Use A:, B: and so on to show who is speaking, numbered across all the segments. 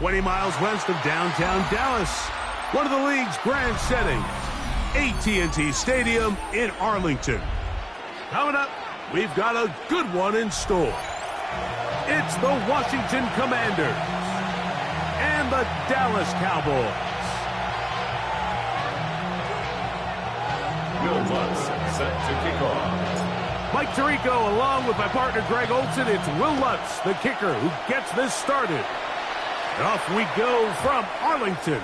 A: 20 miles west of downtown Dallas, one of the league's grand settings, AT&T Stadium in Arlington. Coming up, we've got a good one in store. It's the Washington Commanders and the Dallas Cowboys.
B: Will Lutz set to kick off.
A: Mike Tirico along with my partner Greg Olson. It's Will Lutz, the kicker, who gets this started. And off we go from Arlington.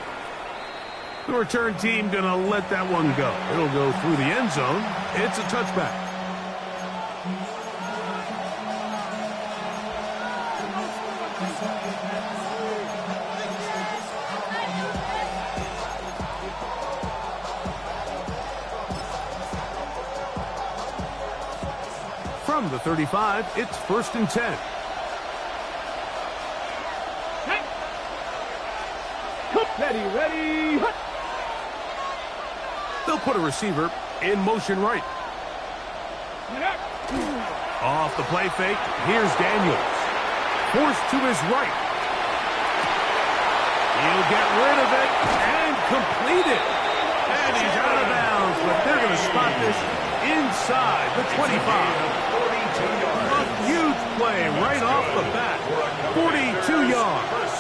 A: The return team going to let that one go. It'll go through the end zone. It's a touchback. From the 35, it's 1st and 10.
C: Ready.
A: They'll put a receiver in motion right. Off the play fake, here's Daniels. Forced to his right. He'll get rid of it and complete it. And he's out of bounds, but they're going to spot this inside the 25. A huge play right off the bat. 42 yards.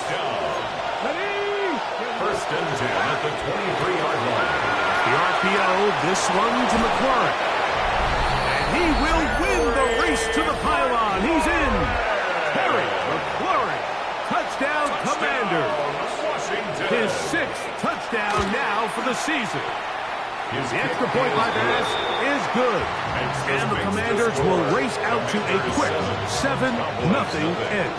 B: First and 10 at the 23-yard line.
A: The RPO, this one to McLaurin. And he will win the race to the pylon. He's in. Terry McLaurin. Touchdown, Commanders. His 6th touchdown now for the season. The extra point by pass is good. And the Commanders will race out to a quick 7-0 edge.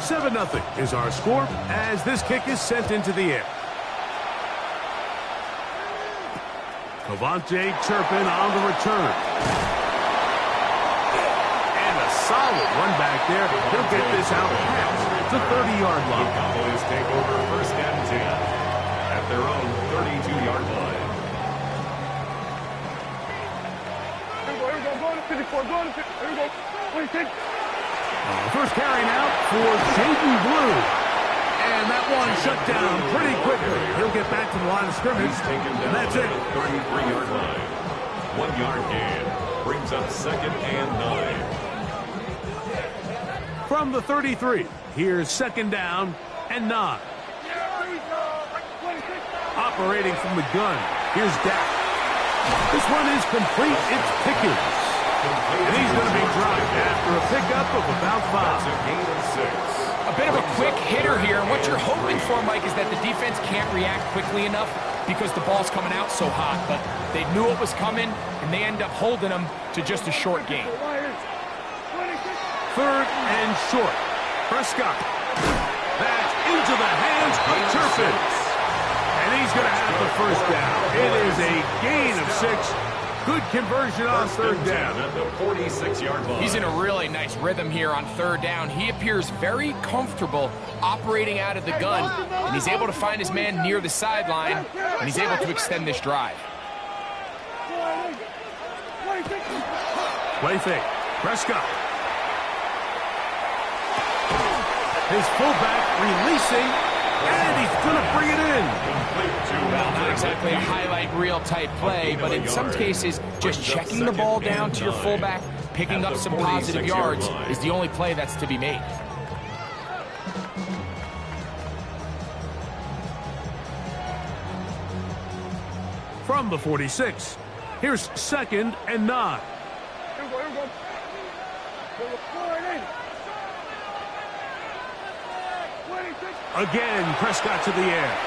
A: 7-0 is our score as this kick is sent into the air. Cavante Turpin on the return. And a solid run back there. He'll get this out past the 30-yard line.
B: The Cowboys take over 1st and 10 at their own 32-yard line.
C: Here we go. Go to 54. Go to 50. Here we go. 26.
A: First carry now for Jaden Blue. And that one shut down pretty quickly. He'll get back to the line of scrimmage. And that's it.
B: 33-yard line. 1 yard gain. Brings up 2nd and 9.
A: From the 33, here's 2nd down and 9. Operating from the gun, here's Dak. This one is complete. It's Pickens. And he's going to be dropped after a pickup of about 5.
B: That's a gain of 6.
D: A bit of a quick hitter here, and what you're hoping for, Mike, is that the defense can't react quickly enough because the ball's coming out so hot. But they knew it was coming, and they end up holding them to just a short gain.
A: 3rd and short. Prescott. That's into the hands of Turpin. And he's going to have the 1st down. It is a gain of 6. Good conversion on 3rd down.
B: At the 46-yard line.
D: He's in a really nice rhythm here on 3rd down. He appears very comfortable operating out of the gun, and he's able to find his man near the sideline, and he's able to extend this drive.
A: Play fake. Prescott. His fullback releasing, and he's going to bring it in.
D: Well, not exactly a highlight reel type play, but in some cases, just checking the ball down to your fullback, picking up some positive yards is the only play that's to be made.
A: From the 46, here's 2nd and 9.
C: Here we go.
A: Again, Prescott to the air.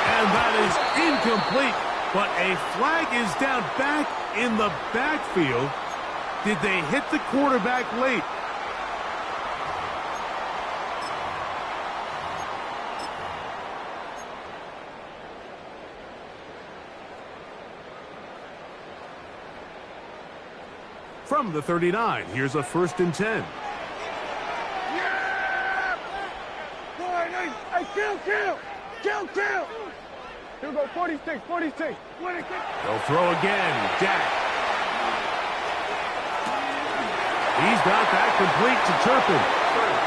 A: And that is incomplete, but a flag is down back in the backfield. Did they hit the quarterback late? From the 39, here's a 1st and 10.
C: Kill. Here we go, 46.
A: They'll throw again. Dak. He's got that complete to Turpin.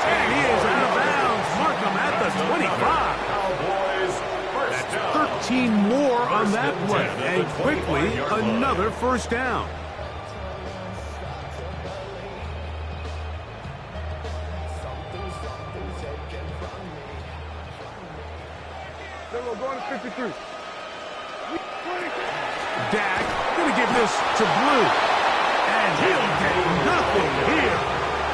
A: And he is out of bounds. Mark him at the 25.
B: Cowboys first down.
A: 13 more on that play. And quickly, another first down.
C: Then we'll go to 53.
A: Dak going to give this to Blue. And he'll get nothing here.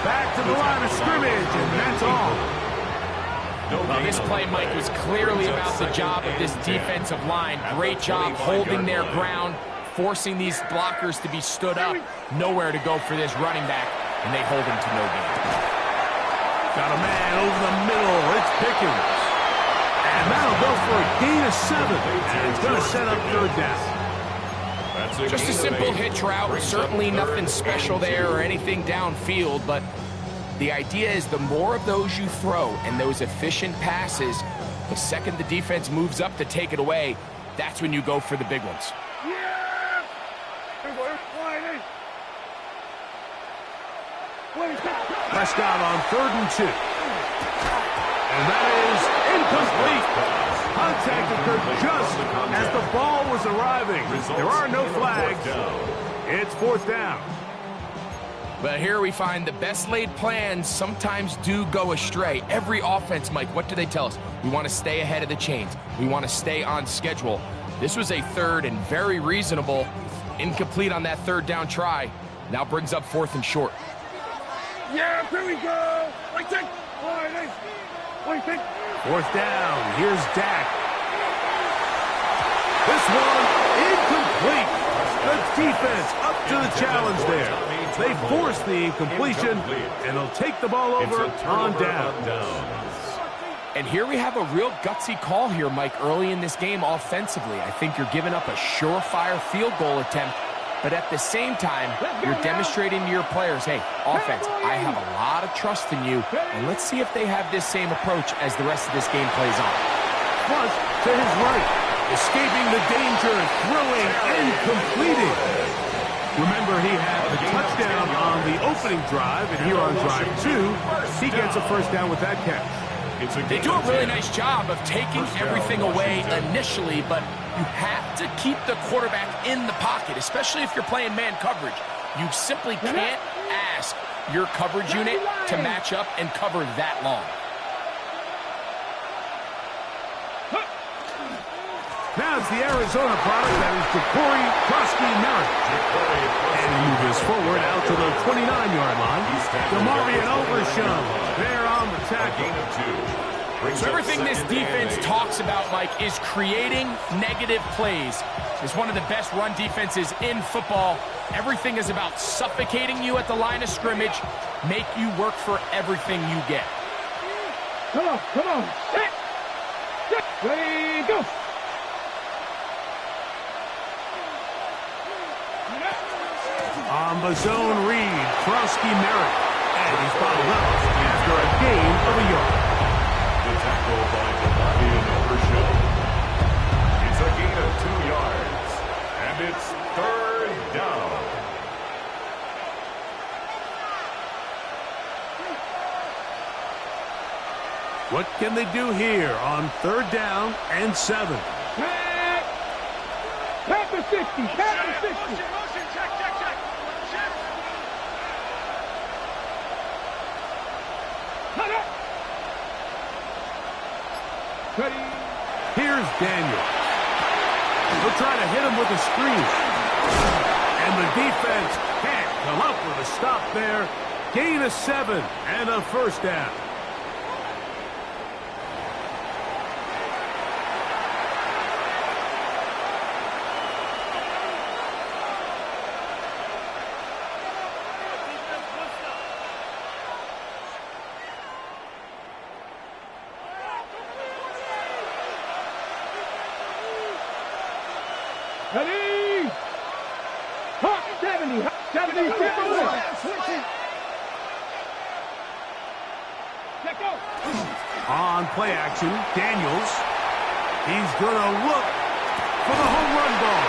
A: Back to the line of scrimmage, and that's all.
D: Well, this play, Mike, was clearly about the job of this defensive line. Great job holding their ground, forcing these blockers to be stood up. Nowhere to go for this running back, and they hold him to no gain.
A: Got a man over the middle. It's Pickens. And that'll go for a gain of 7. And it's going to set up third down.
D: Just a simple hitch route. Certainly nothing special there or anything downfield, but the idea is the more of those you throw and those efficient passes, the second the defense moves up to take it away, that's when you go for the big ones.
C: Yeah! Here we go.
A: Prescott on 3rd and 2. And that is incomplete. Contact occurred just as the ball was arriving. There are no flags. It's 4th down.
D: But here we find the best laid plans sometimes do go astray. Every offense, Mike, what do they tell us? We want to stay ahead of the chains. We want to stay on schedule. This was a 3rd and very reasonable. Incomplete on that 3rd down try. Now brings up 4th and short.
C: Yeah, here we go. Like that.
A: 4th down. Here's Dak. This one incomplete. The defense up to the challenge there. They force the incompletion, and they'll take the ball over on down.
D: And here we have a real gutsy call here, Mike, early in this game offensively. I think you're giving up a surefire field goal attempt, but at the same time, you're demonstrating to your players, hey, offense, I have a lot of trust in you, and let's see if they have this same approach as the rest of this game plays on.
A: Plus, to his right, escaping the danger, throwing and completing. Remember, he had the touchdown on the opening drive, and here on drive 2, he gets a first down with that catch.
D: They do a really nice job of taking everything away initially, but you have to keep the quarterback in the pocket, especially if you're playing man coverage. You simply can't ask your coverage unit to match up and cover that long.
A: Now it's the Arizona product, that is Jacory Krosky-Merritt. And he moves forward out to the 29-yard line. DeMarvion Overshown there on the tackle.
D: So everything this defense talks about, Mike, is creating negative plays. It's one of the best run defenses in football. Everything is about suffocating you at the line of scrimmage, make you work for everything you get.
C: Come on. Set. Ready, go.
A: On the zone read, Krosky-Merritt. And he's bottled up after a gain of a yard.
B: The tackle by DeMarvion Overshown. It's a gain of 2 yards. And it's 3rd down.
A: What can they do here on 3rd down and 7?
C: Pat the 60. Pat the 60. Ready.
A: Here's Daniel. They'll try to hit him with a screen. And the defense can't come up with a stop there. Gain of 7 and a first down.
C: Ready. Hot 70. 70. Let go.
A: On play action, Daniels. He's going to look for the home run ball.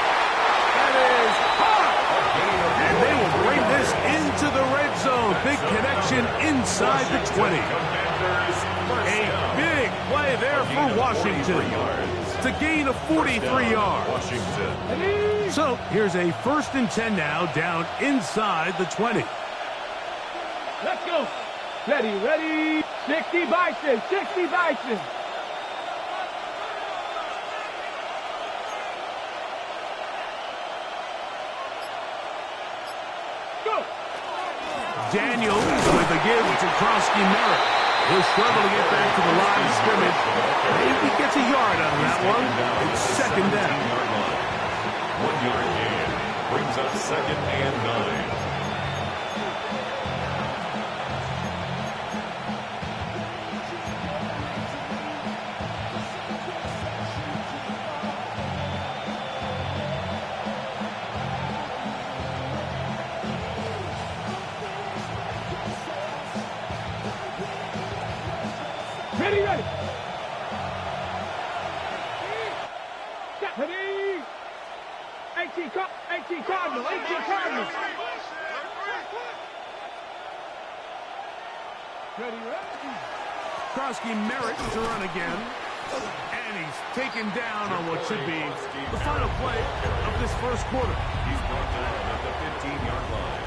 A: That is hot. And they will bring this into the red zone. Big connection inside the 20. A big play there for Washington. It's a gain of 43 yards. So here's a 1st and 10 now, down inside the 20.
C: Let's go. Ready. 60 Bison. Go.
A: Daniels with a give to Krosky Merritt. He'll struggle to get back to the line of scrimmage. Maybe gets a yard out of that one. It's 2nd down.
B: 1 yard gain brings up 2nd and 9.
C: Ready. Ready. 18 Cardinals. Ready.
A: Krosky Merritt to run again. And he's taken down on what should be the final play of this 1st quarter.
B: He's brought down at the 15-yard line.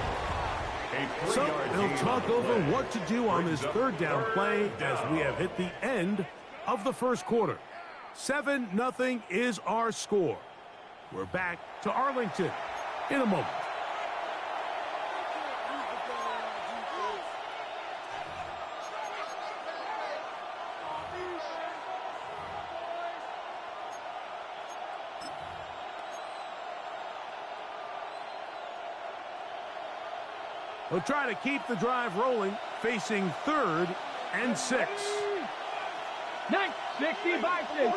A: So they'll talk over what to do on this 3rd down play as we have hit the end of the 1st quarter. 7-0 is our score. We're back to Arlington in a moment. They'll try to keep the drive rolling, facing 3rd and 6.
C: 60 Bison.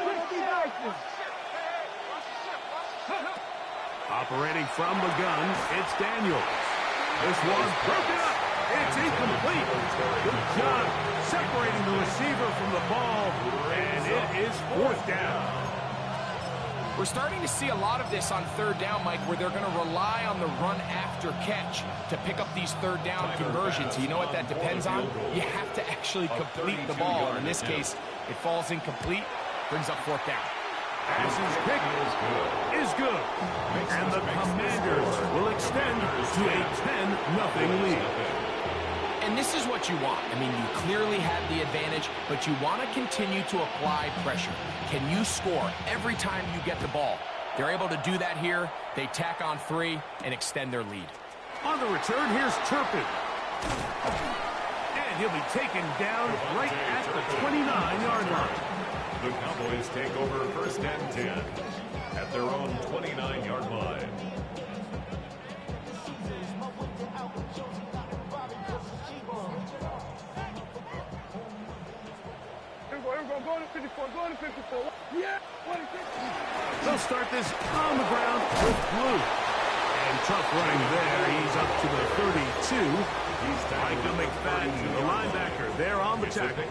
A: Operating from the gun, it's Daniels. This one's broken up. It's incomplete. Good job separating the receiver from the ball, and it is 4th down.
D: We're starting to see a lot of this on 3rd down, Mike, where they're going to rely on the run after catch to pick up these 3rd down conversions. You know what that depends on? You have to actually complete the ball. In this case, it falls incomplete, brings up 4th down.
A: Pass's pick is good. And the Commanders will extend to a 10-0 lead.
D: And this is what you want. I mean, you clearly have the advantage, but you want to continue to apply pressure. Can you score every time you get the ball? They're able to do that here. They tack on 3 and extend their lead.
A: On the return, here's Turpin. And he'll be taken down right at the 29-yard line.
B: The Cowboys take over 1st and 10 at their own 29-yard line.
C: Go to 54. Yeah.
A: They'll start this on the ground with Blue. And tough running there. He's up to the 32. Micah McFadden, the linebacker, there on the tackle.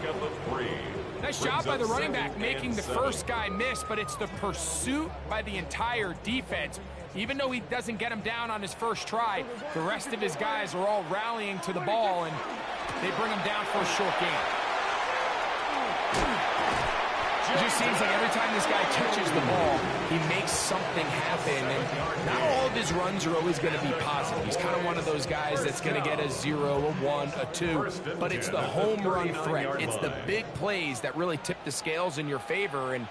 D: Nice job by the running back making the first guy miss, but it's the pursuit by the entire defense. Even though he doesn't get him down on his first try, the rest of his guys are all rallying to the ball, and they bring him down for a short gain. It just seems like every time this guy touches the ball, he makes something happen, and not all of his runs are always going to be positive. He's kind of one of those guys that's going to get a 0, a 1, a 2, but it's the home run threat. It's the big plays that really tip the scales in your favor, and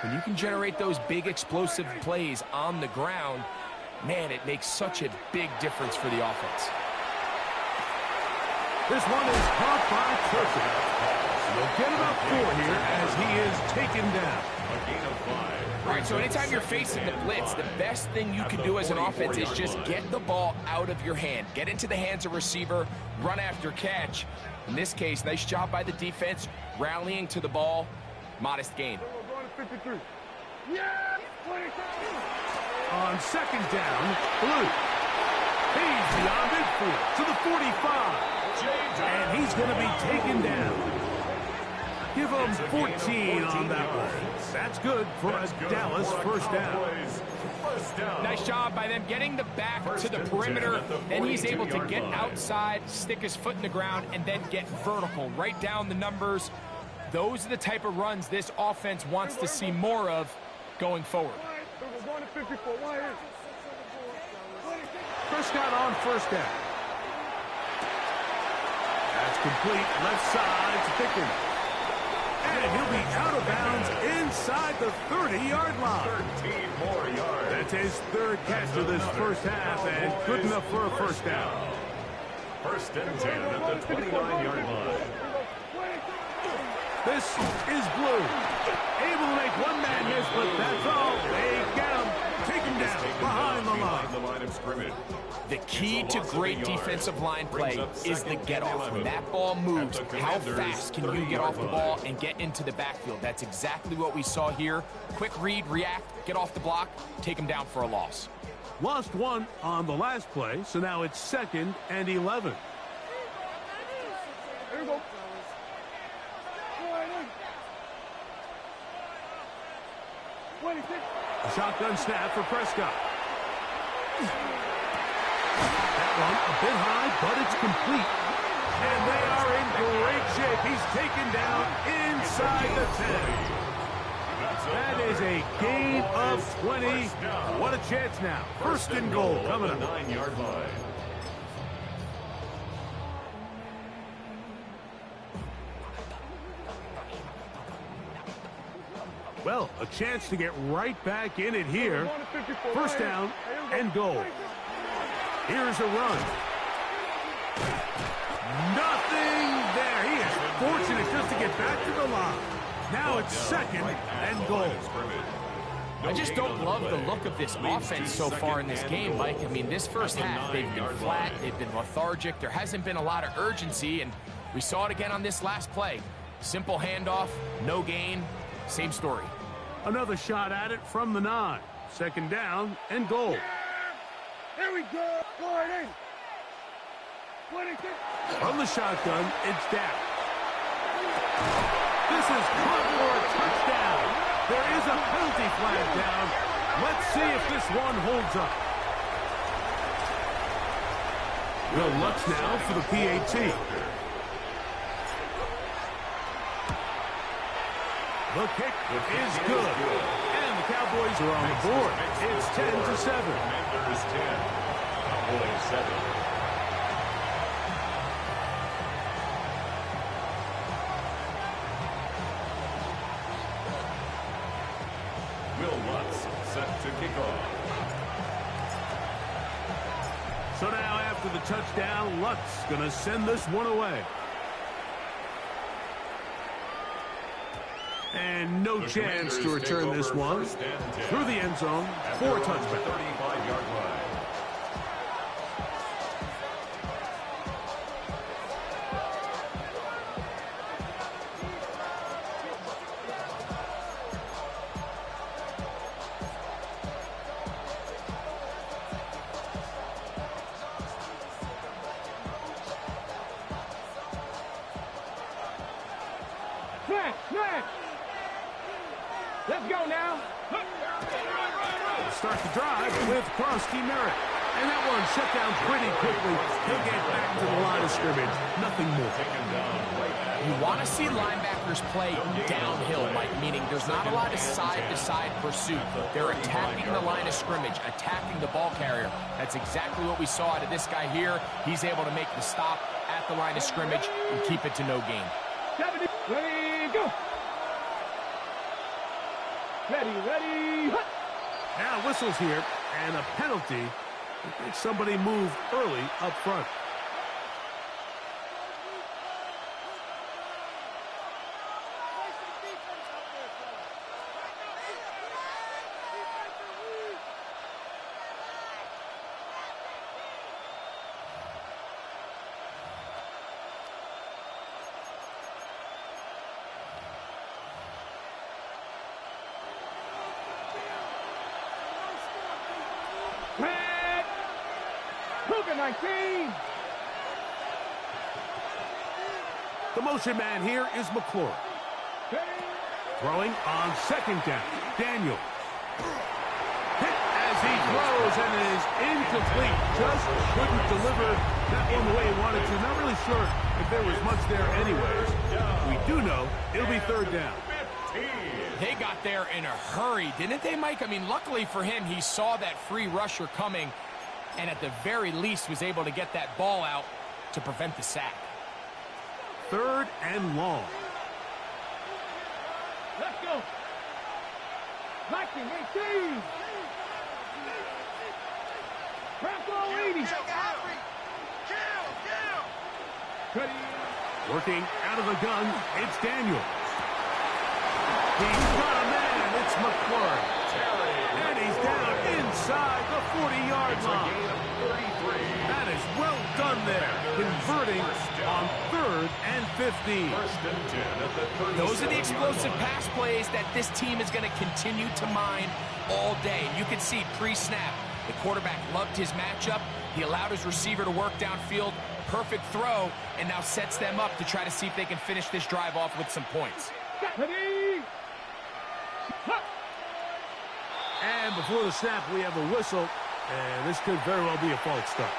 D: when you can generate those big explosive plays on the ground, man, it makes such a big difference for the offense.
A: This one is caught by Turpin. He'll get about 4 here as he is taken down.
B: A gain of 5.
D: All right, so anytime you're facing the blitz, the best thing you can do as an offense is just get the ball out of your hand. Get into the hands of receiver, run after catch. In this case, nice job by the defense, rallying to the ball. Modest gain.
C: Going to 53. Yeah! 23.
A: On 2nd down, Blue. He's beyond midfield to the 45. And he's going to be taken down. Give them 14 on that one. That's good for a Dallas first down.
D: Nice job by them getting the back to the perimeter. Then he's able to get outside, stick his foot in the ground, and then get vertical, right down the numbers. Those are the type of runs this offense wants to see more of going forward.
A: Prescott on first down. That's complete. Left side to Pickens. And he'll be out of bounds inside the 30-yard line.
B: 13 more yards.
A: That's his third catch of this first half, and good enough for a first down.
B: First and 10 at the 29-yard line.
A: This is Blue. Able to make one man miss, but that's all. They get him. Take him down behind the line
B: of scrimmage.
D: The key to great defensive line play is the get-off. When that ball moves, how fast can you get off the ball and get into the backfield? That's exactly what we saw here. Quick read, react, get off the block, take him down for a loss.
A: Lost one on the last play, so now it's 2nd and 11.
C: Here we go.
A: A shotgun snap for Prescott. That one a bit high, but it's complete. And they are in great shape. He's taken down inside the 10. That is a gain of 20. What a chance now. First and goal coming up.
B: 9-yard line.
A: Well, a chance to get right back in it here. First down and goal. Here's a run. Nothing there. He is fortunate just to get back to the line. Now it's 2nd and goal.
D: I just don't love the look of this offense so far in this game, Mike. I mean, this first half, they've been flat, they've been lethargic. There hasn't been a lot of urgency, and we saw it again on this last play. Simple handoff, no gain, same story.
A: Another shot at it from the 9. 2nd down and goal.
C: Here we go.
A: From the shotgun, it's down. This is caught for a touchdown. There is a penalty flag down. Let's see if this one holds up. Will Lutz now for the PAT. The kick is good. And the Cowboys are on the board. It's 10-7.
B: Commanders 10. Cowboys 7. Will Lutz set to kick off.
A: So now after the touchdown, Lutz going to send this one away. And no chance to return this one through the end zone for a touchback.
B: 35-yard line.
C: Let's go now.
A: Start the drive with Krosky Merritt. And that one shut down pretty quickly. He'll get back to the line of scrimmage. Nothing more.
D: You want to see linebackers play downhill, Mike, meaning there's not a lot of side-to-side pursuit. They're attacking the line of scrimmage, attacking the ball carrier. That's exactly what we saw out of this guy here. He's able to make the stop at the line of scrimmage and keep it to no gain.
C: Ready, go. Ready.
A: Now whistles here, and a penalty. Somebody moved early up front.
C: Red. Luka 19.
A: The motion man here is McClure. Throwing on second down. Daniel. Hit as he throws and is incomplete. Just couldn't deliver that one the way he wanted to. Not really sure if there was much there anyways. We do know it'll be third down.
D: They got there in a hurry, didn't they, Mike? I mean, luckily for him, he saw that free rusher coming and at the very least was able to get that ball out to prevent the sack.
A: Third and long.
C: Let's go. Viking 18. Bronco 80.
A: Working out of the gun, it's Daniel. He's got a man. It's McLaurin. And he's down inside the 40-yard line. That is well done there. Converting on 3rd and 15.
D: Those are the explosive pass plays that this team is going to continue to mine all day. And you can see pre-snap, the quarterback loved his matchup. He allowed his receiver to work downfield. Perfect throw, and now sets them up to try to see if they can finish this drive off with some points.
A: And before the snap, we have a whistle, and this could very well be a false start.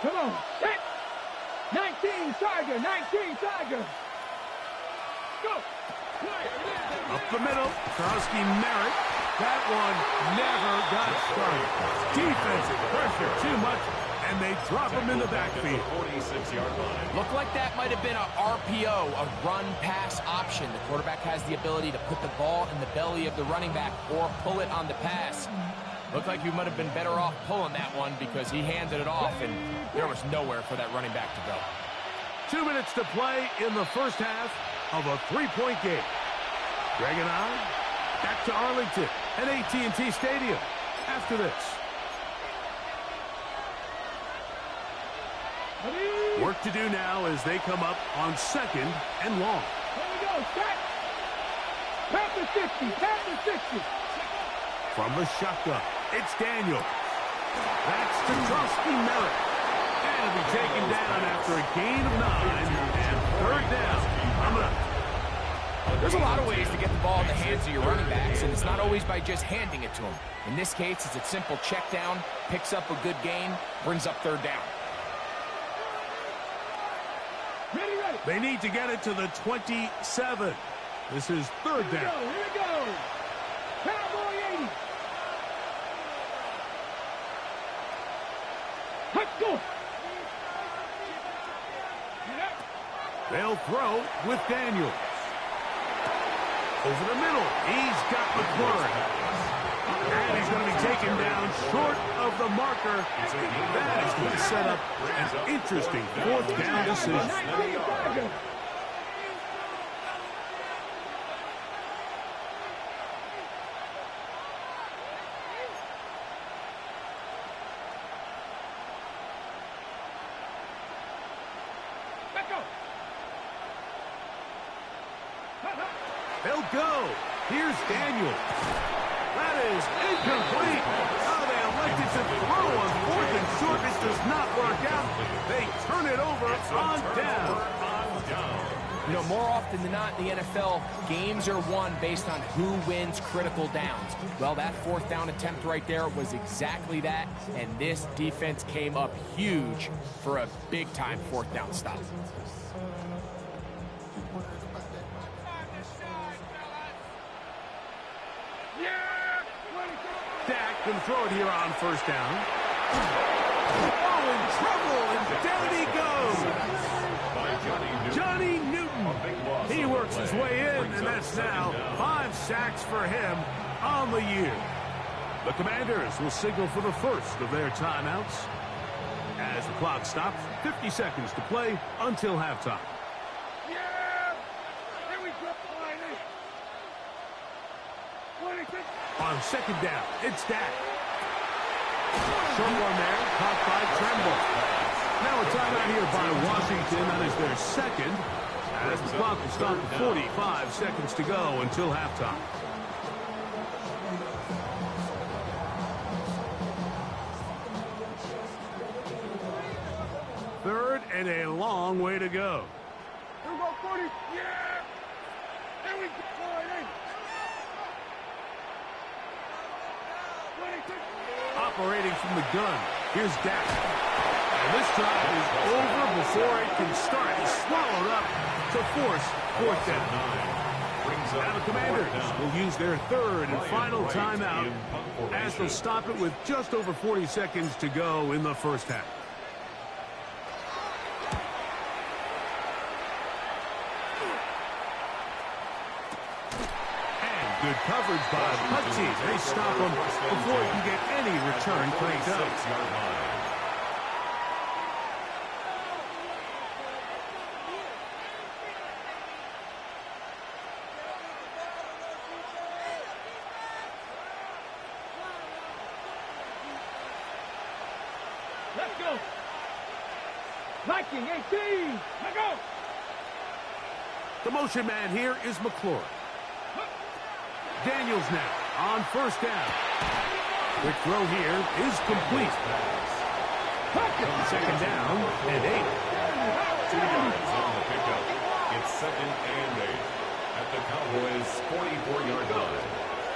C: Come on. Set. 19 Tiger. Go.
A: Up the middle, Krowski Merritt. That one never got started. Defensive pressure too much, and they drop him in the backfield.
B: 46-yard line.
D: Looked like that might have been a RPO, a run-pass option. The quarterback has the ability to put the ball in the belly of the running back or pull it on the pass. Looked like you might have been better off pulling that one because he handed it off, and there was nowhere for that running back to go.
A: 2 minutes to play in the first half of a 3-point game. Greg and I back to Arlington at AT&T Stadium after this. Work to do now as they come up on 2nd and long.
C: Here we go. Set. Panther 60.
A: From the shotgun, it's Daniel. That's to Krowski Merritt. And he'll be taken down after a gain of 9 and 3rd down. Coming up.
D: There's a lot of ways to get the ball in the hands of your running backs, and it's not always by just handing it to them. In this case, it's a simple check down, picks up a good gain, brings up 3rd down.
C: Ready.
A: They need to get it to the 27. This is 3rd down.
C: Here we go. Cowboy 80. Let's go.
A: They'll throw with Daniel. Over the middle, he's got McLaurin. And he's going to be taken down short of the marker. That is going to set up an interesting 4th down decision. They'll go. Here's Daniel. That is incomplete. Oh, they elected to throw on 4th and short. It does not work out. They turn it over on down.
D: You know, more often than not in the NFL, games are won based on who wins critical downs. Well, that 4th down attempt right there was exactly that, and this defense came up huge for a big-time 4th down stop.
A: Dak can throw it here on 1st down. Oh, in trouble, and down he goes. Johnny Newton. He works his way in, and that's now 5 sacks for him on the year. The Commanders will signal for the first of their timeouts. As the clock stops, 50 seconds to play until halftime. On 2nd down, it's Dak. Short one there, caught by Tremble. Now a timeout here by Washington. That is their second. As the clock will stop at 45 seconds to go until halftime. Third and a long way to go.
C: Here we go, 40. Yeah! There we go.
A: Operating from the gun. Here's Dak. And this drive is over before it can start. He's swallowed up to force fourth down. Now the Commanders will use their third and final timeout as they'll stop it with just over 40 seconds to go in the first half. And good coverage by Putty. They stop him before he can get any return cranked up.
C: Let's go. Viking 18. Let's go.
A: The motion man here is McLaurin. Daniels now on first down. Quick throw here is complete. Second down and 8.
B: 2 yards on the pickup. It's second and 8 at the Cowboys' 44-yard line.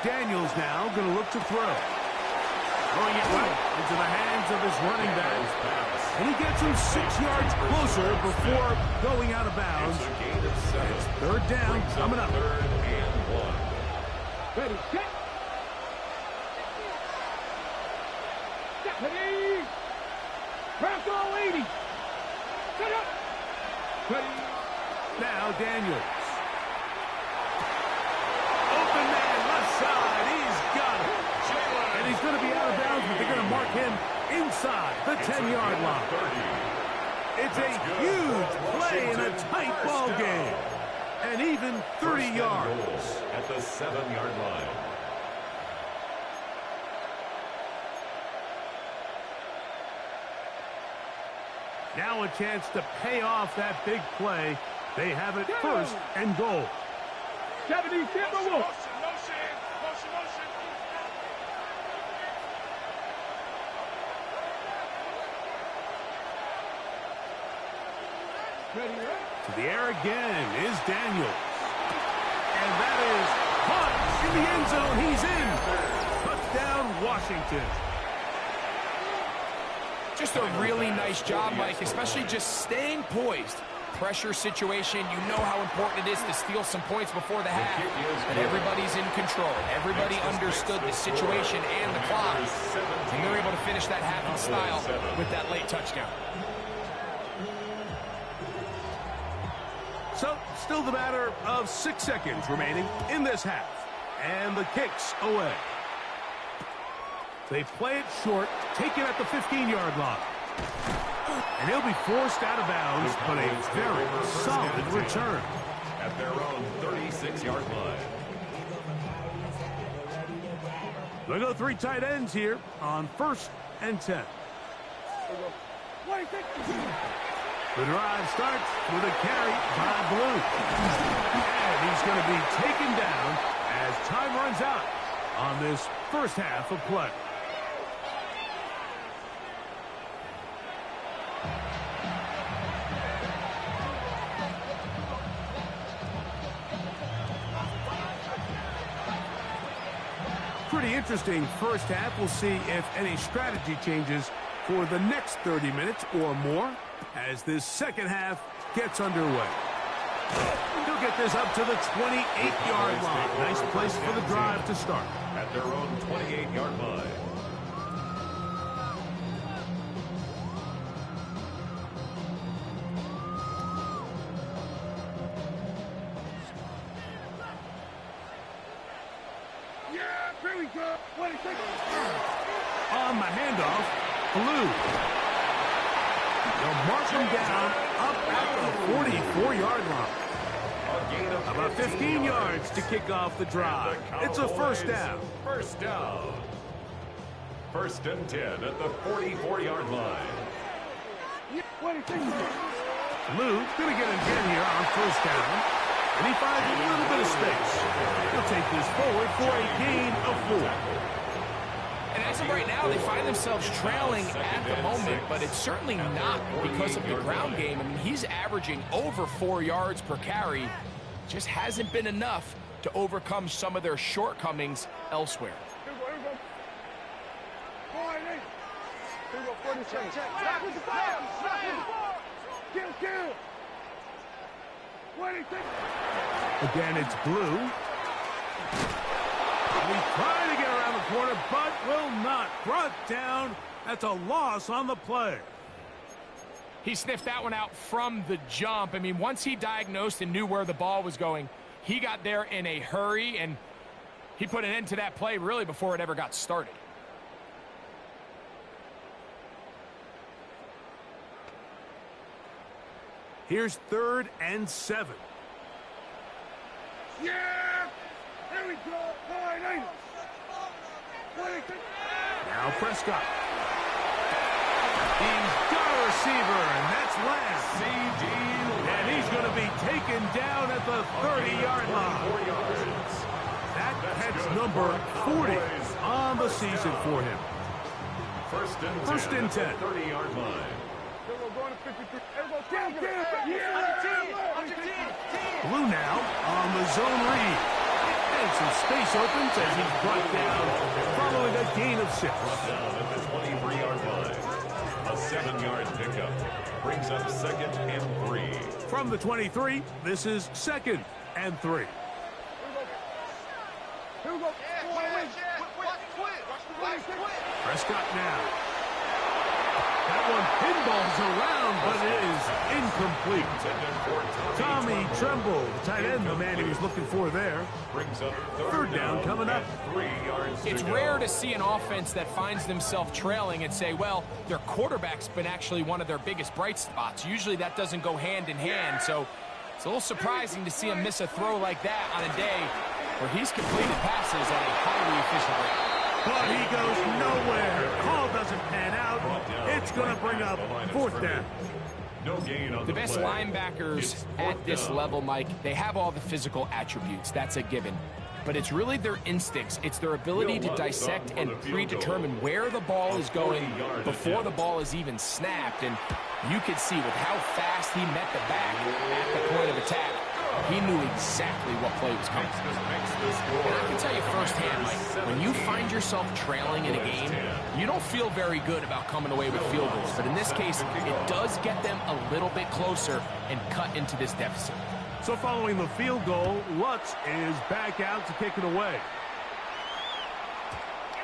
A: Daniels now going to look to throw. Throwing it right into the hands of his running back. And he gets him 6 yards closer before going out of bounds. It's third down coming up.
B: Third and 1.
C: Ready, set. Ready. Bronco 80. Set up. Ready.
A: Now Daniels. Open man left side. He's got it. And he's going to be out of bounds, but they're going to mark him inside the 10-yard line. It's a huge play in a tight ball game. And even 30 yards.
B: At the 7-yard line.
A: Now a chance to pay off that big play. They have it first and goal.
C: 70 Timberwolves.
A: To the air again is Daniels. And that is caught in the end zone. He's in. Touchdown, Washington.
D: Just a really nice job, Mike, especially just staying poised. Pressure situation, you know how important it is to steal some points before the half. But everybody's in control. Everybody understood the situation and the clock. And they're able to finish that half in style with that late touchdown.
A: So, still the matter of 6 seconds remaining in this half. And the kick's away. They play it short, take it at the 15-yard line. And he'll be forced out of bounds, but a very solid return.
B: At their own 36-yard line.
A: They'll go 3 tight ends here on 1st and 10. The drive starts with a carry by Blue. And he's going to be taken down as time runs out on this first half of play. Pretty interesting first half. We'll see if any strategy changes for the next 30 minutes or more as this second half gets underway. He'll get this up to the 28-yard line. Nice place for the drive to start.
B: At their own 28-yard line.
A: On the handoff, Blue. They'll mark him down up at the 44-yard line. About 15 yards to kick off the drive. It's a first down.
B: First down. 1st and 10 at the 44-yard line.
A: Lou going to get him again here on first down. And he finds a little bit of space. He'll take this forward for a gain of 4.
D: And as of right now, they find themselves trailing at the moment, but it's certainly not because of the ground game. I mean, he's averaging over 4 yards per carry. Just hasn't been enough to overcome some of their shortcomings elsewhere.
C: Here we go. Go on, Nate. Here we go, 40 seconds. Stop with the ball. Kill. 20 seconds.
A: Again, it's Blue. He's trying to get around the corner, but will not. Brought down. That's a loss on the play.
D: He sniffed that one out from the jump. I mean, once he diagnosed and knew where the ball was going, he got there in a hurry, and he put an end to that play really before it ever got started.
A: Here's 3rd and 7.
C: Yeah! Here we go. Go on, Nate. 20 seconds.
A: Now Prescott. He's got a receiver, and that's Lamb.
B: C.D.
A: And he's going to be taken down at the 30-yard line.
B: 4 yards.
A: That's number 40 on the season for him.
B: First and 10. 30-yard line.
C: Here we go, going to 53.
A: Blue now on the zone read. And some space opens as he's brought down following a gain of 6.
B: Down at the 23-yard line. A 7-yard pickup brings up 2nd and 3.
A: From the 23, this is 2nd and 3.
C: Here we go.
A: Prescott now. That one pinballs around, but it is incomplete. Tommy Tremble, the tight end, the man he was looking for there.
B: Brings up
A: 3rd down coming up.
B: 3 yards
D: It's
B: to go.
D: rare to see an offense that finds themselves trailing and say, well, their quarterback's been actually one of their biggest bright spots. Usually that doesn't go hand in hand, so it's a little surprising to see him miss a throw like that on a day where he's completed passes at a highly efficient rate.
A: But he goes nowhere. Call doesn't pan out. It's going to bring up 4th down.
B: No gain on
D: The best
B: play.
D: linebackers
B: It's
D: at
B: 4th
D: this
B: down.
D: level, Mike, they have all the physical attributes. That's a given. But it's really their instincts. It's their ability to dissect and predetermine where the ball is going before the ball is even snapped. And you could see with how fast he met the back at the point of attack, he knew exactly what play was coming.
B: Makes the
D: And I can tell you firsthand, Mike, when you find yourself trailing in a game, you don't feel very good about coming away with field goals. But in this case, it does get them a little bit closer and cut into this deficit.
A: So following the field goal, Lutz is back out to kick it away.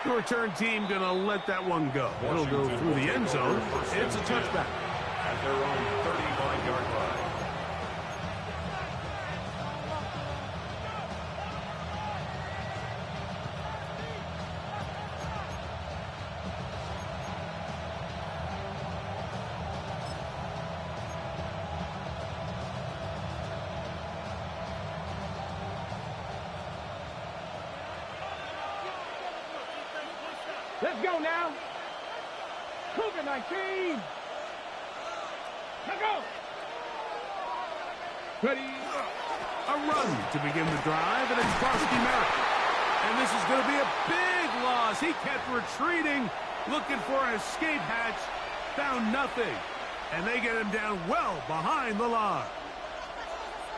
A: The return team going to let that one go. It'll go through the end zone. It's a touchback.
B: At their own 35-yard line.
C: Let's go now. Cougar 19. Let's go. Ready.
A: A run to begin the drive, and it's Barsky Merrick. And this is going to be a big loss. He kept retreating, looking for an escape hatch, found nothing. And they get him down well behind the line.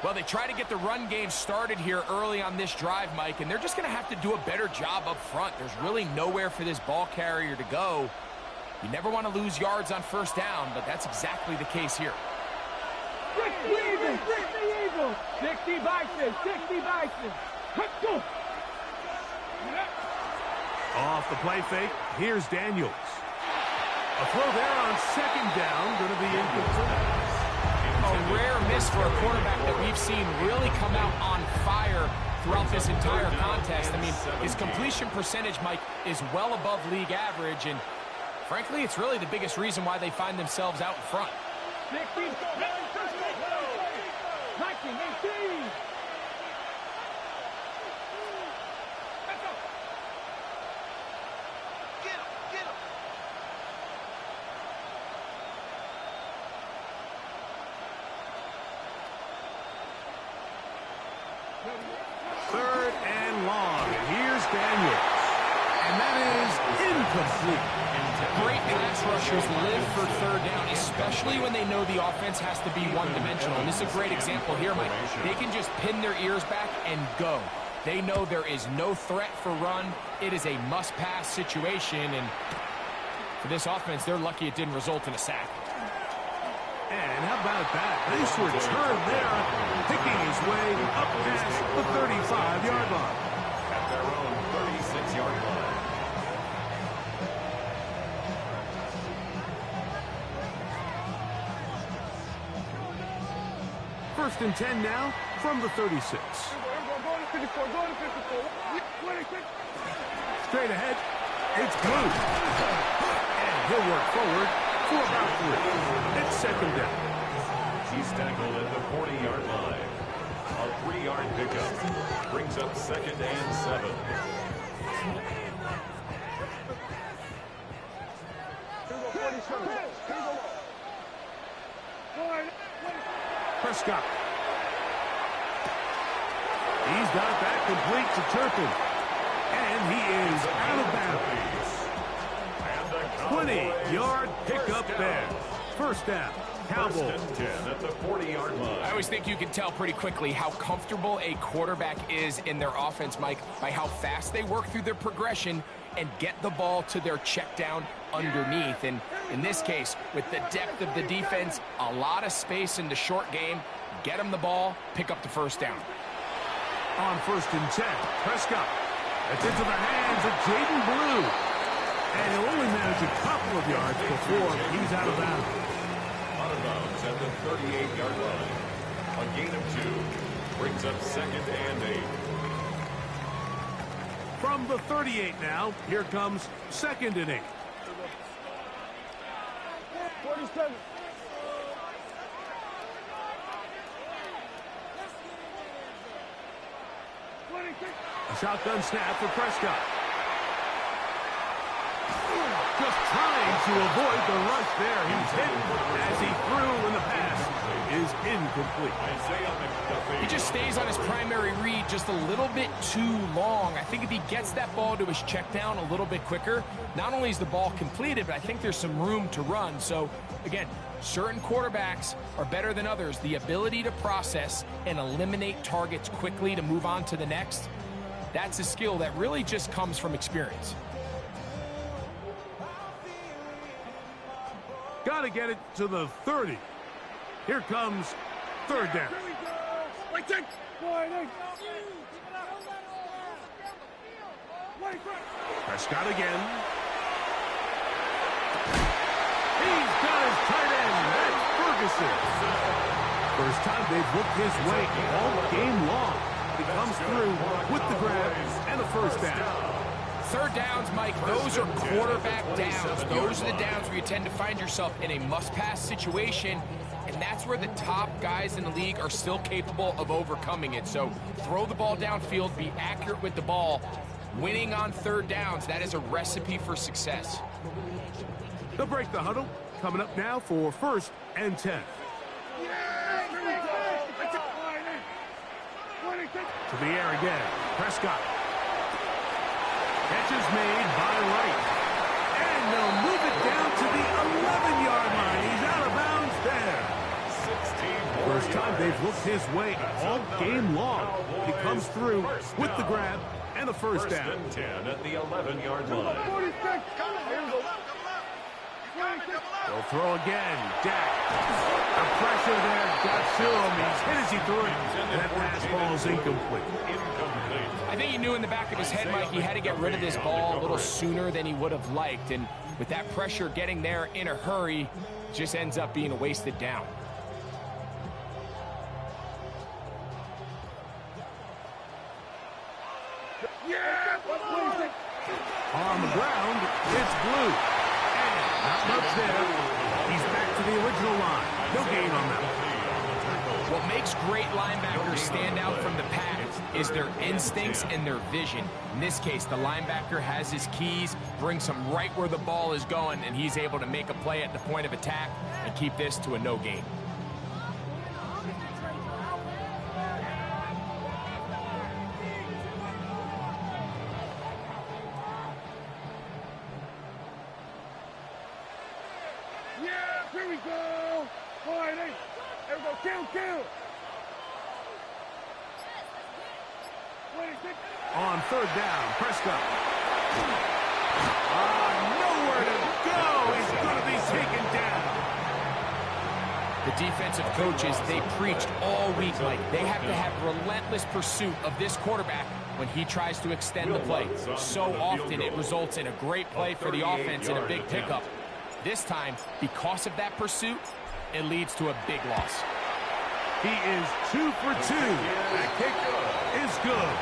D: Well, they try to get the run game started here early on this drive, Mike, and they're just going to have to do a better job up front. There's really nowhere for this ball carrier to go. You never want to lose yards on first down, but that's exactly the case here.
C: 60 Eagles. 60 Bison. 60 Bison. Let's go.
A: Off the play fake, here's Daniels. A throw there on 2nd down, going to be incomplete.
D: A rare miss for a quarterback that we've seen really come out on fire throughout this entire contest. I mean, his completion percentage, Mike, is well above league average, and frankly, it's really the biggest reason why they find themselves out in front.
C: 60. 19, 18. Let's go. Get him.
A: Third and long. And here's Daniels. And that is incomplete.
D: Great pass rushers live for third down, especially when they know the offense has to be one-dimensional. And this is a great example here, Mike. They can just pin their ears back and go. They know there is no threat for run. It is a must-pass situation. And for this offense, they're lucky it didn't result in a sack.
A: And how about that? Nice return there, picking his way up past the 35-yard line.
B: At their own 36-yard line.
A: First and 10 now from the 36. Straight ahead, it's Blue. And he'll work forward for about 3. It's second down.
B: He's tackled at the 40-yard line. A 3-yard pickup brings up second and 7.
A: Prescott. He's got that complete to Turpin. And he is out of bounds. 20-yard pickup there. First down. Cowboys.
B: First and 10 at the 40-yard line.
D: I always think you can tell pretty quickly how comfortable a quarterback is in their offense, Mike, by how fast they work through their progression and get the ball to their check down underneath. And in this case, with the depth of the defense, a lot of space in the short game, get them the ball, pick up the first down.
A: On first and 10, Prescott. That's into the hands of Jaden Blue. And he'll only manage a couple of yards before he's out of bounds.
B: Out of bounds at the 38-yard line. A gain of 2 brings up second and 8.
A: From the 38 now, here comes second and 8.
C: 47.
A: A shotgun snap for Prescott. Just trying to avoid the rush there. He's hit as he threw when the pass is incomplete.
D: He just stays on his primary read just a little bit too long. I think if he gets that ball to his check down a little bit quicker, not only is the ball completed, but I think there's some room to run. So, again, certain quarterbacks are better than others. The ability to process and eliminate targets quickly to move on to the next, that's a skill that really just comes from experience.
A: Got to get it to the 30. Here comes third down. Prescott again. He's got his tight end. That's Ferguson. First time they've looked his way all game long. He comes through with the grab and a first down.
D: Third downs, Mike, those are quarterback downs. Those are the downs where you tend to find yourself in a must-pass situation, and that's where the top guys in the league are still capable of overcoming it. So throw the ball downfield, be accurate with the ball. Winning on third downs, that is a recipe for success.
A: They'll break the huddle. Coming up now for first and 10. To the air again. Prescott. Catch is made by Wright. And they'll move it down to the 11-yard line. He's out of bounds there. First time they've looked his way all game long. He comes through with the grab and a first down.
B: First and 10 at the 11-yard line.
A: They'll throw again. Dak. The pressure there got to him. He's hit as he threw it. And that pass ball is incomplete.
D: I think he knew in the back of his head, Mike, he had to get rid of this ball a little sooner than he would have liked. And with that pressure getting there in a hurry, just ends up being a wasted down.
A: On the ground, it's Blue. And not much there. He's back to the original line. No gain on that one.
D: What makes great linebackers stand out from the pack is their instincts and their vision. In this case, the linebacker has his keys, brings him right where the ball is going, and he's able to make a play at the point of attack and keep this to a no gain.
C: Here we go. 4 and 8. Here we go. Kill. 26.
A: On third down, Prescott. Nowhere to go. He's going to be taken down.
D: The defensive coaches, they preached all week, Mike. They have to have relentless pursuit of this quarterback when he tries to extend the play. So often it results in a great play for the offense and a big pickup. This time, because of that pursuit, it leads to a big loss.
A: He is 2 for 2. That kick is good.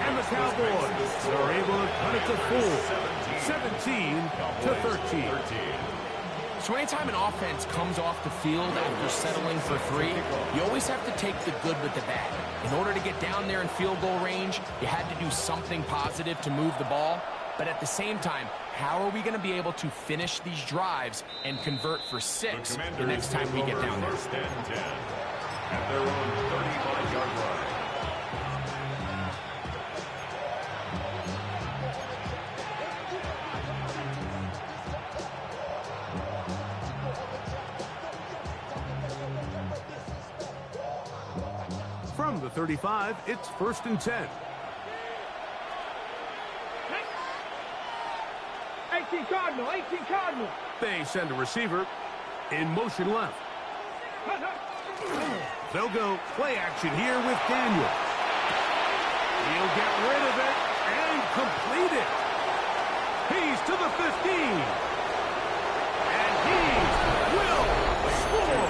A: And the Cowboys are able to cut it to 4, 17-13.
D: So anytime an offense comes off the field after settling for 3, you always have to take the good with the bad. In order to get down there in field goal range, you had to do something positive to move the ball. But at the same time, how are we going to be able to finish these drives and convert for 6 the next time we get down there?
B: First and 10 at their own 35-yard line.
A: From the 35, it's 1st and 10.
C: 18 Cardinal.
A: They send a receiver in motion left. They'll go play action here with Daniel. He'll get rid of it and complete it. He's to the 15. And he will score.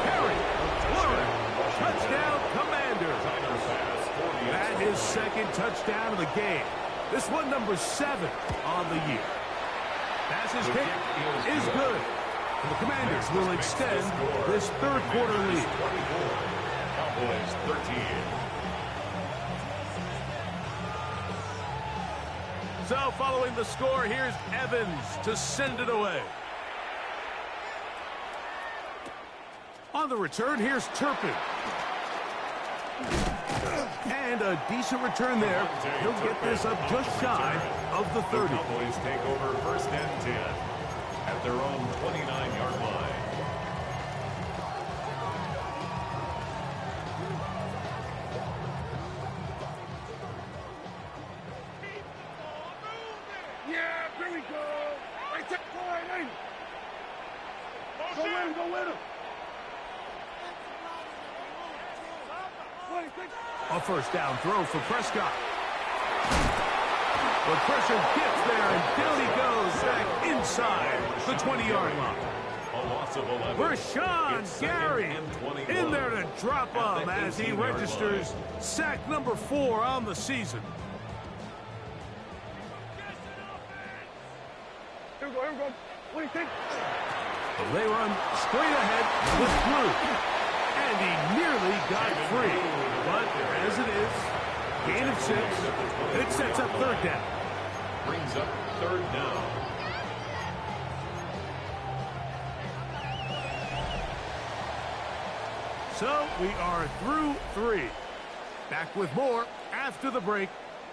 A: Harry McLaurin, touchdown Commander. That is second touchdown of the game. This one number 7 on the year. Passes kick is good. The Commanders will extend this third quarter lead.
B: Cowboys 13.
A: So following the score, here's Evans to send it away. On the return, here's Turpin. And a decent return there. He'll get this up just shy of the 30.
B: The Cowboys take over 1st and 10 at their own 29-yard line.
C: Yeah, here we go. Hey, take 4 and 8. Go win him.
A: A first down throw for Prescott. The pressure gets there, and down he goes back inside the 20-yard line.
B: A loss of 11.
A: Rashawn
B: It's
A: Gary
B: 2nd and 21
A: in there to drop
B: at
A: him
B: the
A: as he
B: 18-yard
A: registers
B: line.
A: sack number 4 on the season.
C: Here we go. What do you think?
A: They run straight ahead with Blue. And he nearly got free. But as it is, gain of 6. It sets up third down.
B: Brings up third down.
A: So we are through 3. Back with more after the break.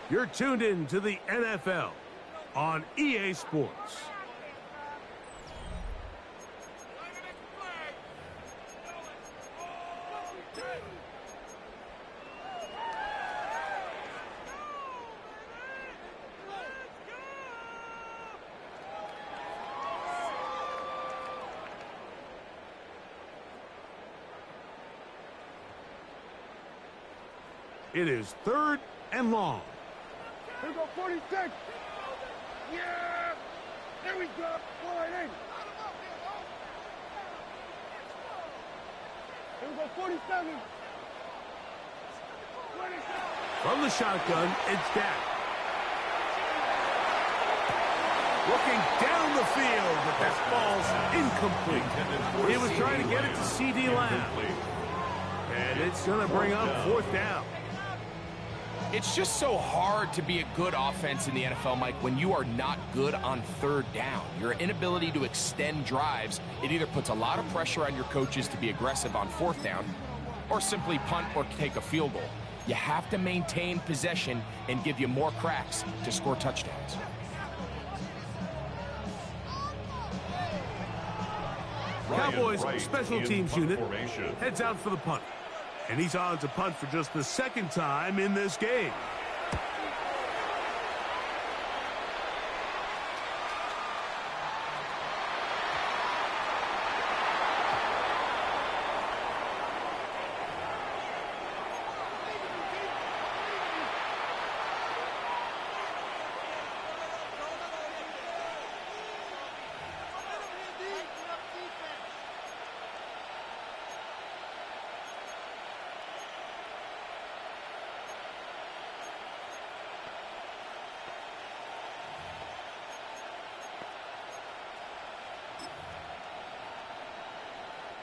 A: You're tuned in to the NFL on EA Sports. It is 3rd and long.
C: Here we go, 46. Yeah. There we go. 4 and 8. Here we go, 47. 27.
A: From the shotgun, it's Dak. Looking down the field, but that ball's incomplete. He was trying to get it to C.D. Lamb. And it's going to bring up 4th down.
D: It's just so hard to be a good offense in the NFL, Mike, when you are not good on 3rd down. Your inability to extend drives, it either puts a lot of pressure on your coaches to be aggressive on 4th down or simply punt or take a field goal. You have to maintain possession and give you more cracks to score touchdowns.
A: Cowboys
B: Wright
A: special
B: in
A: teams
B: punt
A: unit
B: formation.
A: heads out for the punt. And he's on to punt for just the second time in this game.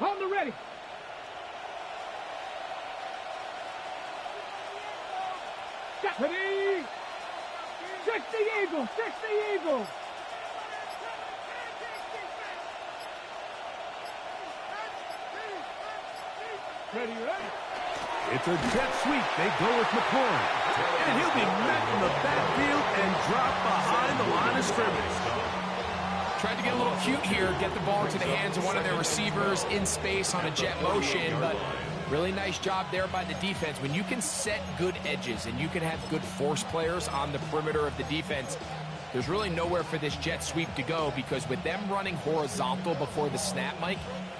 C: On the ready. Ready. 60 Eagles. 60 Eagles. Ready, ready.
A: It's a jet sweep. They go with McLaurin. And he'll be met in the backfield and dropped behind the line of scrimmage.
D: Tried to get a little cute here, get the ball into the hands of one of their receivers in space on a jet motion, but really nice job there by the defense. When you can set good edges and you can have good force players on the perimeter of the defense, there's really nowhere for this jet sweep to go, because with them running horizontal before the snap, Mike,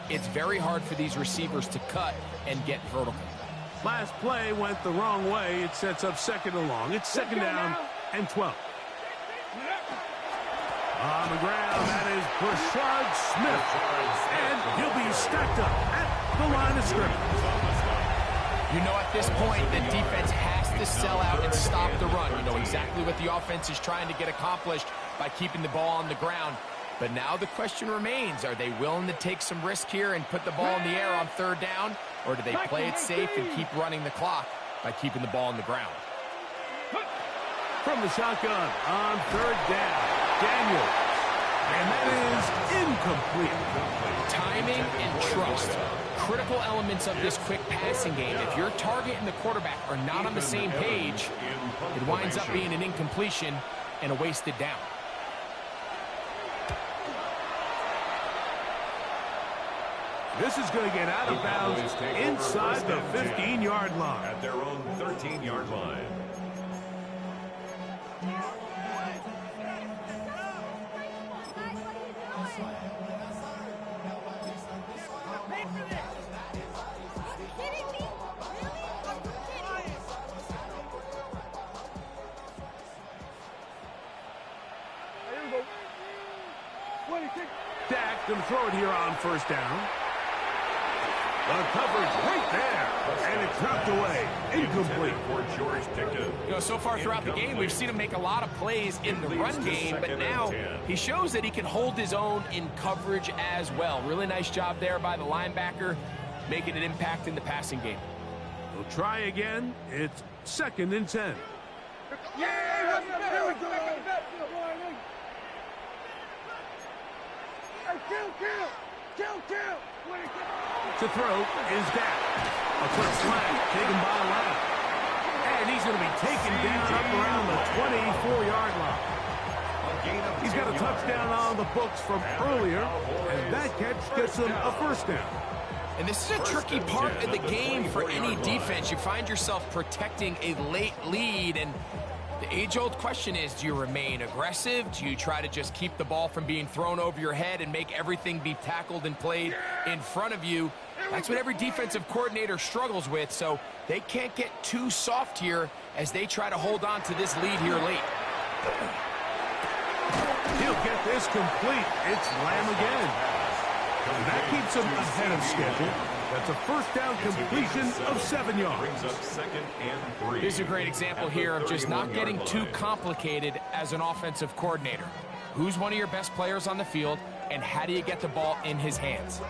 D: it's very hard for these receivers to cut and get vertical.
A: Last play went the wrong way. It sets up second and long. It's second down and 12. On the ground, that is Brashard Smith. And he'll be stacked up at the line of scrimmage.
D: You know, at this point, the defense has to sell out and stop the run. You know exactly what the offense is trying to get accomplished by keeping the ball on the ground. But now the question remains, are they willing to take some risk here and put the ball in the air on third down? Or do they play it safe and keep running the clock by keeping the ball on the ground?
A: From the shotgun on third down, Daniels. And that is incomplete.
D: Timing and trust. Critical elements of this quick passing game. If your target and the quarterback are not on the same page, it winds up being an incompletion and a wasted down.
A: This is going to get out of bounds inside the 15-yard line.
B: At their own 13-yard line.
A: Dak going to throw it here on first down. The coverage right there, and it's knocked away. Incomplete.
B: For George Pickens.
D: You know, so far throughout the game, we've seen him make a lot of plays in the run game, but now he shows that he can hold his own in coverage as well. Really nice job there by the linebacker, making an impact in the passing game.
A: We'll try again. It's second and 10.
C: Yeah, here we go. Kill.
A: To throw is Dak. A quick slant taken by Lamb. And he's going to be taken down up around the 24-yard line. He's got a touchdown on the books from earlier, and that catch gets him a first down.
D: And this is a tricky part of the game for any defense. You find yourself protecting a late lead, and the age-old question is, do you remain aggressive? Do you try to just keep the ball from being thrown over your head and make everything be tackled and played in front of you? That's what every defensive coordinator struggles with, so they can't get too soft here as they try to hold on to this lead here late.
A: He'll get this complete. It's Lamb again. And that keeps him ahead of schedule. That's a first down completion of 7 yards.
B: Brings up second and 3.
D: Here's a great example here of just not getting too complicated as an offensive coordinator. Who's one of your best players on the field, and how do you get the ball in his hands?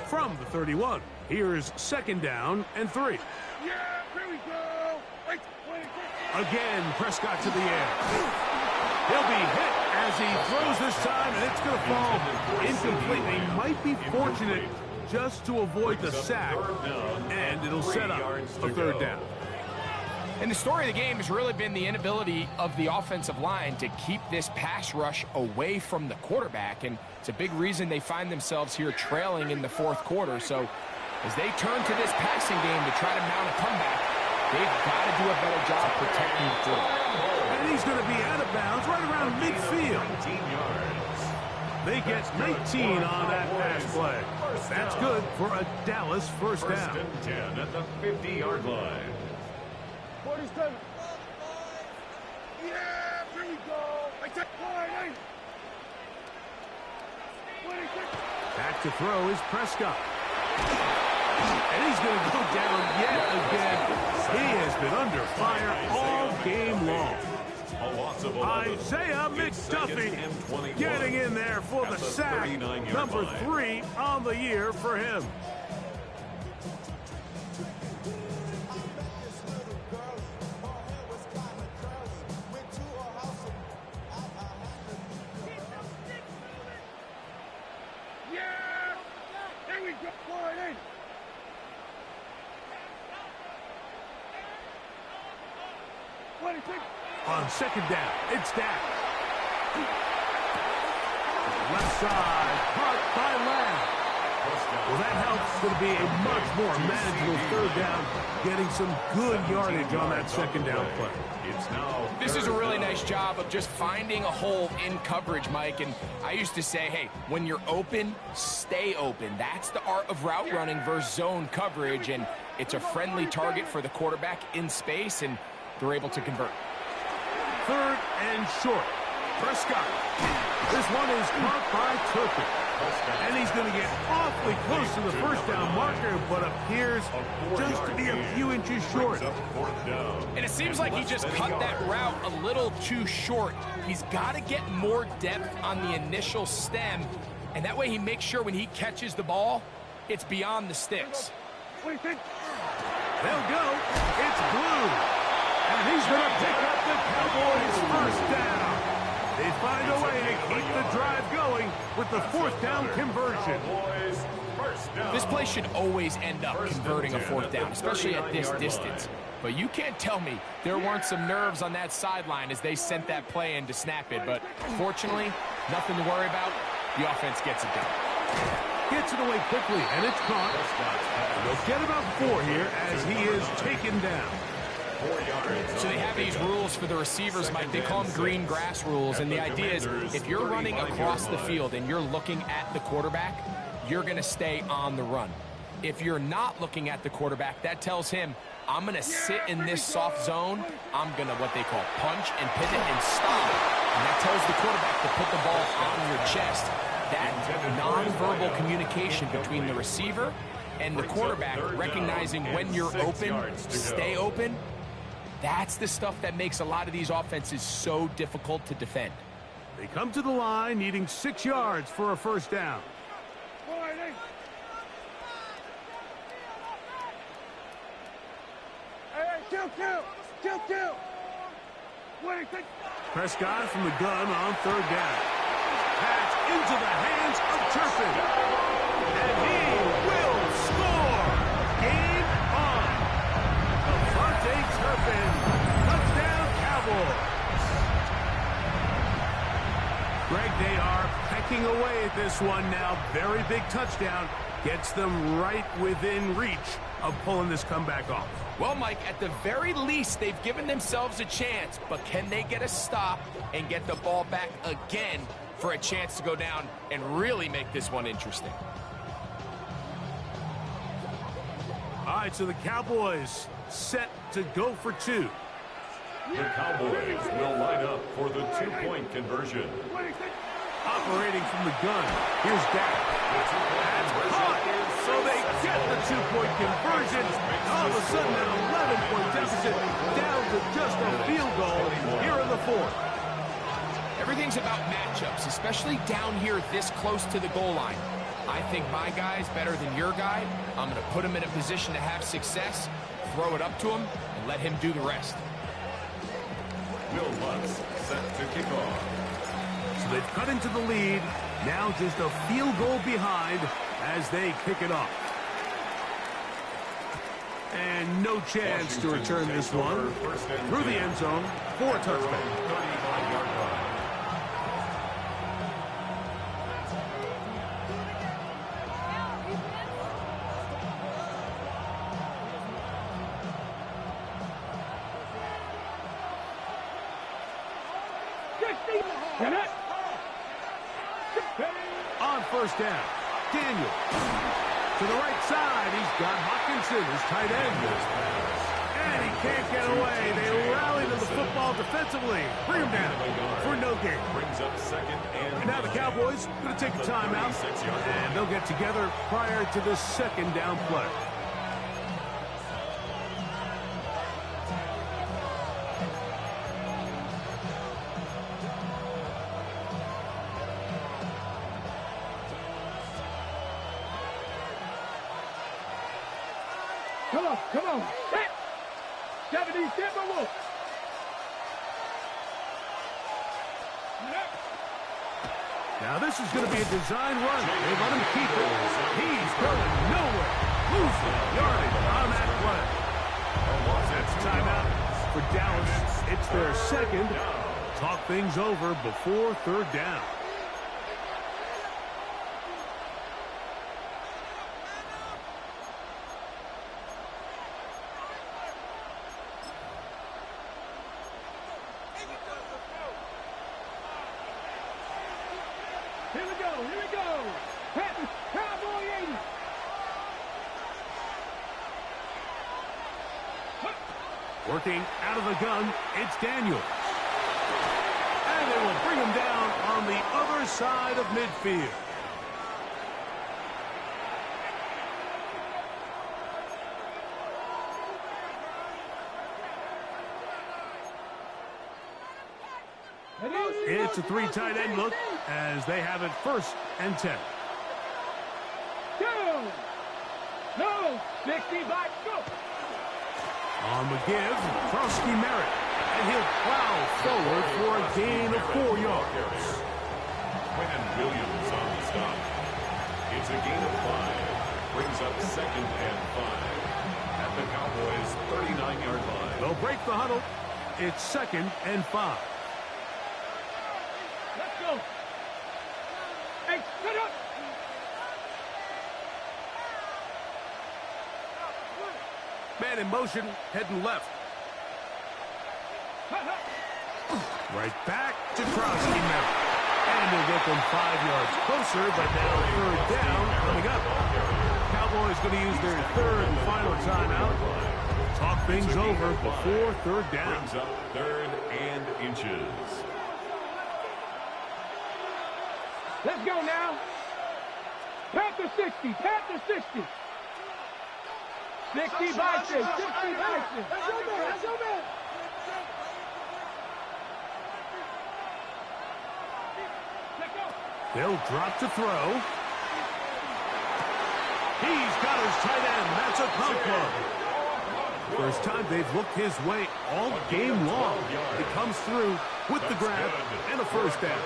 A: From the 31, here's second down and 3.
C: Yeah, here we go.
A: Again, Prescott to the air. He'll be hit as he throws this time, and it's going to fall incomplete. They might be fortunate just to avoid the sack, and it'll set up a third down.
D: And the story of the game has really been the inability of the offensive line to keep this pass rush away from the quarterback, and it's a big reason they find themselves here trailing in the fourth quarter. So as they turn to this passing game to try to mount a comeback, they've got to do a better job protecting the quarterback.
A: And he's going to be out of bounds right around midfield.
B: 19 yards.
A: They get 19 on that pass play. That's good for a Dallas first down.
B: First and 10 at the 50-yard line.
C: 47. Yeah, here we go. I take point. 26.
A: Back to throw is Prescott. And he's going to go down yet again. He has been under fire all game long.
B: A loss of 11.
A: Isaiah McDuffie getting in there for the sack. Number 3 on the year for him.
C: Yeah, here we go. 40.
A: On second down, it's Dak. Left side, caught by Lamb. Well, that helps. It's going to be a much more manageable third down, getting some good yardage on that second down play.
B: It's now
D: This is a really nice job of just finding a hole in coverage, Mike. And I used to say, hey, when you're open, stay open. That's the art of route running versus zone coverage. And it's a friendly target for the quarterback in space, and they're able to convert.
A: Third and short. Prescott. This one is caught by Turpin. And he's going to get awfully close to the first down marker, but appears just to be a few inches short.
D: And it seems like he just cut that route a little too short. He's got to get more depth on the initial stem, and that way he makes sure when he catches the ball, it's beyond the sticks.
A: They'll go. It's Blue. And he's going to pick up the Cowboys' first down. They find a way to keep the drive going with the fourth down conversion.
D: This play should always end up converting a fourth down, especially at this distance. But you can't tell me there weren't some nerves on that sideline as they sent that play in to snap it. But fortunately, nothing to worry about. The offense gets it done.
A: Gets it away quickly, and it's caught. They'll get about 4 here as he is taken down.
D: So they have these rules for the receivers, Mike. They call them green grass rules, and the idea is if you're running across the field and you're looking at the quarterback, you're going to stay on the run. If you're not looking at the quarterback, that tells him, I'm going to sit in this soft zone. I'm going to what they call punch and pivot and stop. And that tells the quarterback to put the ball on your chest. That nonverbal communication between the receiver and the quarterback, recognizing when you're open, stay open, that's the stuff that makes a lot of these offenses so difficult to defend.
A: They come to the line needing 6 yards for a first down. Prescott from the gun on third down. Pass into the hands of Turpin. And he will score. Game on. Devontae Turpin. Touchdown Cowboys. Greg, they are pecking away at this one now. Very big touchdown. Gets them right within reach of pulling this comeback off.
D: Well, Mike, at the very least, they've given themselves a chance, but can they get a stop and get the ball back again for a chance to go down and really make this one interesting?
A: All right, so the Cowboys set to go for 2.
B: The Cowboys will line up for the 2-point conversion.
A: Operating from the gun. Here's Dak. That's caught. So they get the 2-point conversion. All of a sudden, an 11-point deficit down to just a field goal here in the fourth.
D: Everything's about matchups, especially down here this close to the goal line. I think my guy's better than your guy. I'm going to put him in a position to have success, throw it up to him, and let him do the rest.
B: Will Lutz set to kick off.
A: So they've cut into the lead. Now just a field goal behind as they kick it off. And no chance to return this one. Through the end zone for a touchback.
B: 35-yard line.
A: On first down, Daniel. To the right side, he's got Hockenson, his tight end. And he can't get away. They rally to the football defensively. Bring him down for no gain.
B: Brings up second and
A: Now the Cowboys going to take a timeout, and they'll get together prior to the second down play.
C: Come on. Hit. 70, Timberwolves.
A: Now this is going to be a design run. They let him keep it. He's going nowhere. Losing yardage on that play. That's timeout for Dallas. It's their second. Talk things over before third down.
C: Here we go. Panthers, Cowboy 80.
A: Working out of the gun, it's Daniel. And they will bring him down on the other side of midfield. It's a three tight end look as they have it first and 10.
C: Go. No. 60 back. Go.
A: On the give, Krosky Merritt. And he'll plow forward for a gain of 4 yards.
B: Quentin Williams on the stop. It's a gain of 5. Brings up second and 5. At the Cowboys' 39-yard line.
A: They'll break the huddle. It's second and 5.
C: Let's go. Hey, get up.
A: Man in motion, heading left. Right back to Krosky Merritt. And he'll get them 5 yards closer, but now third down coming up. Cowboys going to use their third and final timeout. Talk things over before third down.
B: Brings up third and inches.
C: Let's go now. Panther 60. Panther 60. 60 Bison. 60 Bison. That's your man.
A: They'll drop to throw. He's got his tight end. That's a Conklin. First time they've looked his way all game long. He comes through with the grab and a first down.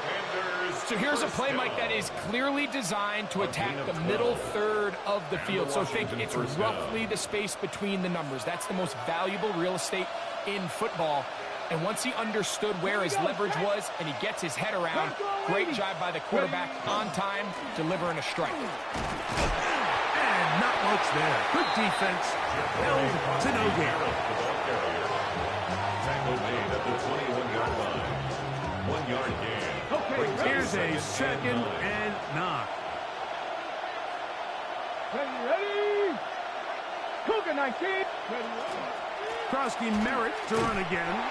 D: So here's a play, Mike, that is clearly designed to attack the middle third of the field. So think it's roughly the space between the numbers. That's the most valuable real estate in football. And once he understood where his leverage was and he gets his head around, great job by the quarterback on time, delivering a strike.
A: And not much there. Good defense. Held to no gain.
B: Tackle made at the 21-yard line. 1 yard gain.
A: Here's a second and 9.
C: Ready. Cougar 19.
A: Krosky Merritt to run again.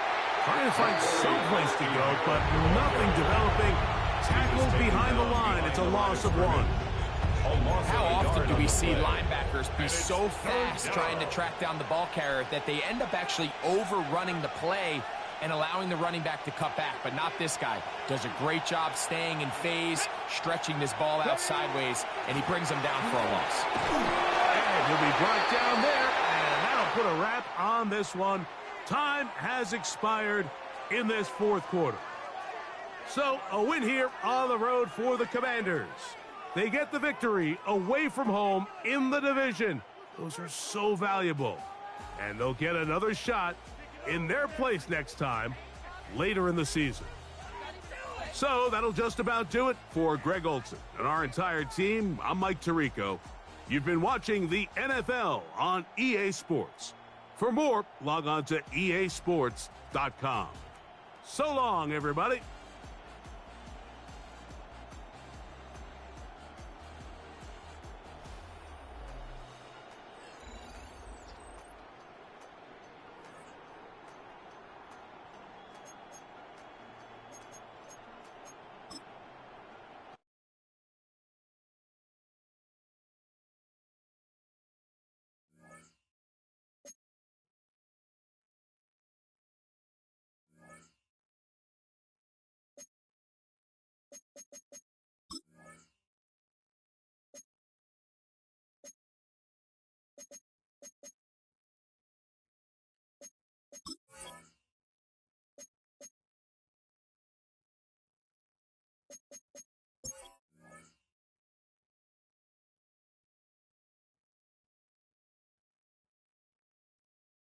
A: Trying to find some place to go, but nothing developing. Tackled behind the line. It's a loss of 1.
D: How often do we see linebackers be so fast trying to track down the ball carrier that they end up actually overrunning the play and allowing the running back to cut back? But not this guy. Does a great job staying in phase, stretching this ball out sideways, and he brings him down for a loss.
A: And he'll be brought down there, and that'll put a wrap on this one. Time has expired in this fourth quarter. So a win here on the road for the Commanders. They get the victory away from home in the division. Those are so valuable. and they'll get another shot in their place next time later in the season. So that'll just about do it for Greg Olsen and our entire team. I'm Mike Tirico. You've been watching the NFL on EA Sports. For more, log on to easports.com. So long, everybody.